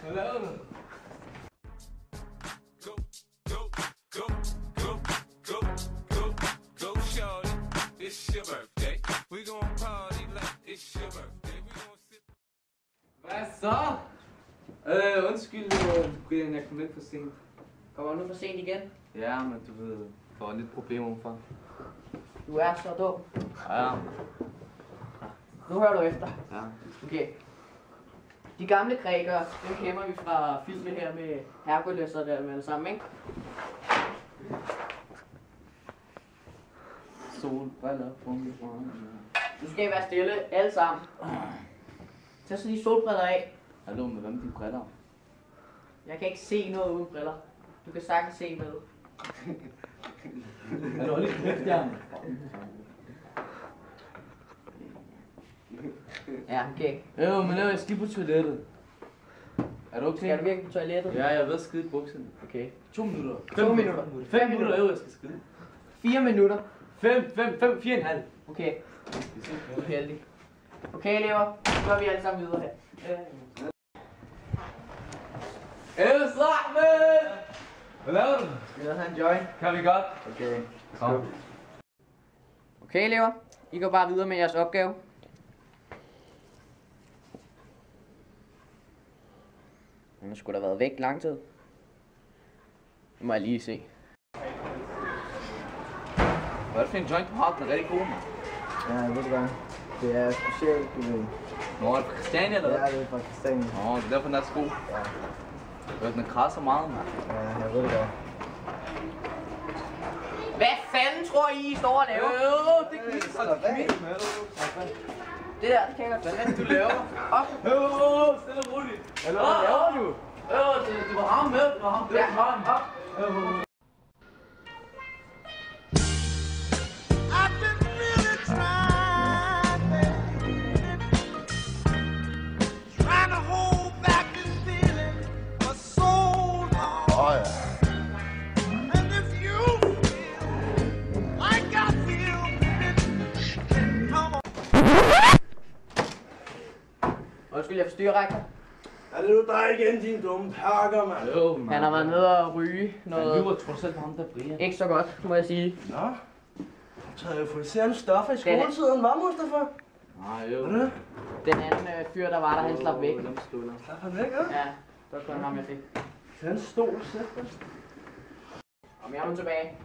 Hvad laver du? Hvad så? Undskyld, Brian, jeg kom lidt for sent. Kommer du nu for sent igen? Ja, men du ved, der var lidt problemer udenfor. Du er så dum. Ja. Nu hører du efter. Ja. Okay. De gamle grækere, dem kender vi fra filmen her med Hercules og det alle sammen, ikke? Solbriller, Nu skal I være stille, alle sammen. Tag så de solbriller af. Hallo, med hvem de briller? Jeg kan ikke se noget uden briller. Du kan sagtens se med. Er du lidt kæft, Jan? Ja, okay. Jo, men jeg skal på toilettet. Er du okay? Skal du virkelig på toilettet? Ja, jeg ved skide i bukserne. Okay. 2 minutter. 2 minutter. 5 minutter, jo, jeg skal skide. 4 minutter. 4,5. Okay. Du er heldig. Okay, elever. Så går vi alle sammen videre her. Ahmed! Hvad laver du? Skal jeg have en joint? Kan vi godt? Okay. Kom. Okay, elever. I går bare videre med jeres opgave. Nu skulle der have været væk lang tid. Nu må jeg lige se. Hvad er det for en joint, du har? Den er rigtig god, man. Ja, jeg ved det godt. Det er specielt, du ved. Nå, er det fra Christiania, eller hvad? Ja, det er fra Christiania. Nå, det er derfor, den er så god. Ja. Den krasser meget, man. Ja, jeg ved det godt. Hvad fanden tror I står og laver? Det kan ikke holde kvind. Det der, det kan jeg godt. Hvad er det, du laver? Op. Stille og roligt. Hvad laver du? Det var ham med. Det var ham. Det var ham. Op. Undskyld, jeg forstyrrer, rektor. Er det nu dig igen, din dumme pakker, mand? Jo, man. Han har været nede og ryge Han noget. lyver trods alt ham, der Brian. Ikke så godt, må jeg sige. Nå? Du tager jo euforiserende stoffer i skoletiden, hva, Mustafa? Nej, jo. Hvad er det? Den anden fyr, der var der, han slap væk. Slap han væk, hva'? Ja, det var kun ham, jeg fik. Tag en stol, sæt dig. Kom jeg nu tilbage.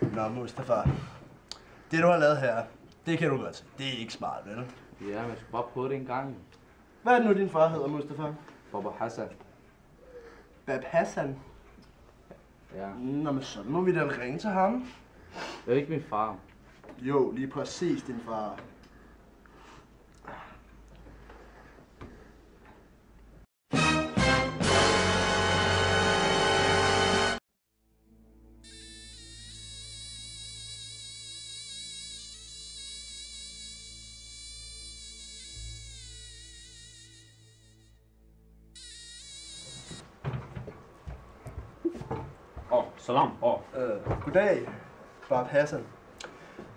Nå, Mustafa. Det du har lavet her, det kan du godt se. Det er ikke smart, vel? Ja, men jeg skulle bare prøve det en gang, jo. Hvad er det nu, din far hedder, Mustafa? Baba Hassan. Bab Hassan. Ja. Nå, men så må vi da ringe til ham. Det er ikke min far. Jo, lige præcis din far. Salam. Goddag, Bab Hassan.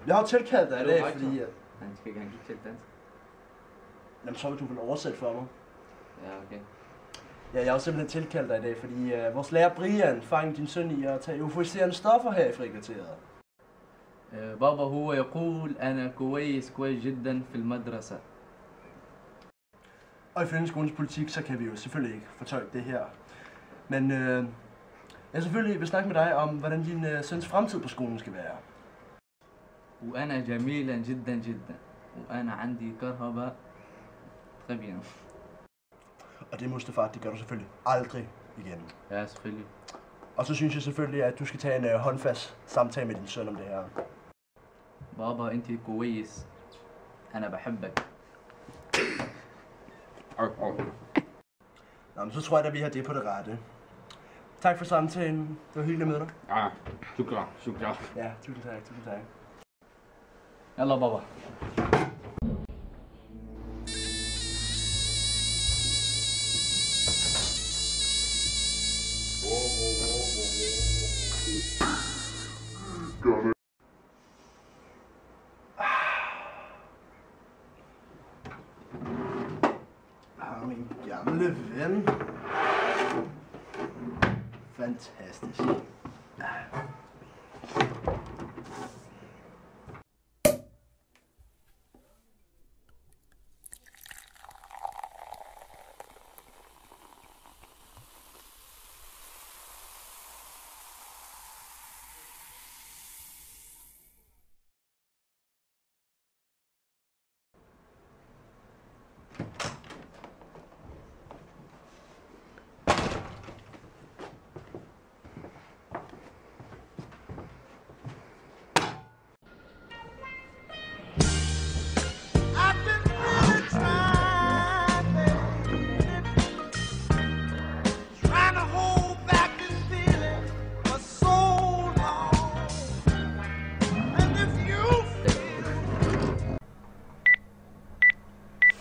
Jeg har jo tilkaldt dig i dag, fordi... Han skal ikke til dansk. Jamen, så vil du vel oversætte for mig. Ja, okay. Ja, jeg har simpelthen tilkaldt dig i dag, fordi vores lærer Brian fangede din søn i at tage euforiserende stoffer her i frikvarteret. بابا هو يقول أنا كويس جدا في المدرسة. Og ifølge skolens politik, så kan vi jo selvfølgelig ikke fortolke det her. Men jeg selvfølgelig vil snakke med dig om, hvordan din søns fremtid på skolen skal være. وأنا جميلا جدا جدا وأنا عندي كرهبة طبيعي. Og det, Mustafa, det gør du selvfølgelig aldrig igen. Ja, selvfølgelig. Og så synes jeg selvfølgelig, at du skal tage en håndfast samtale med din søn om det her. بابا أنت كويس أنا بحبك. Nå, men så tror jeg, at vi har det på det rette. Tak for samtalen. Det var hyggeligt med dig. Ja, شكرا. Ja, tusind tak, tusind tak. يلا بابا. gamle ven. Fantastisk.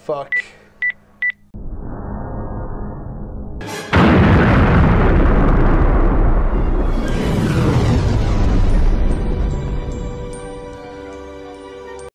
Fuck.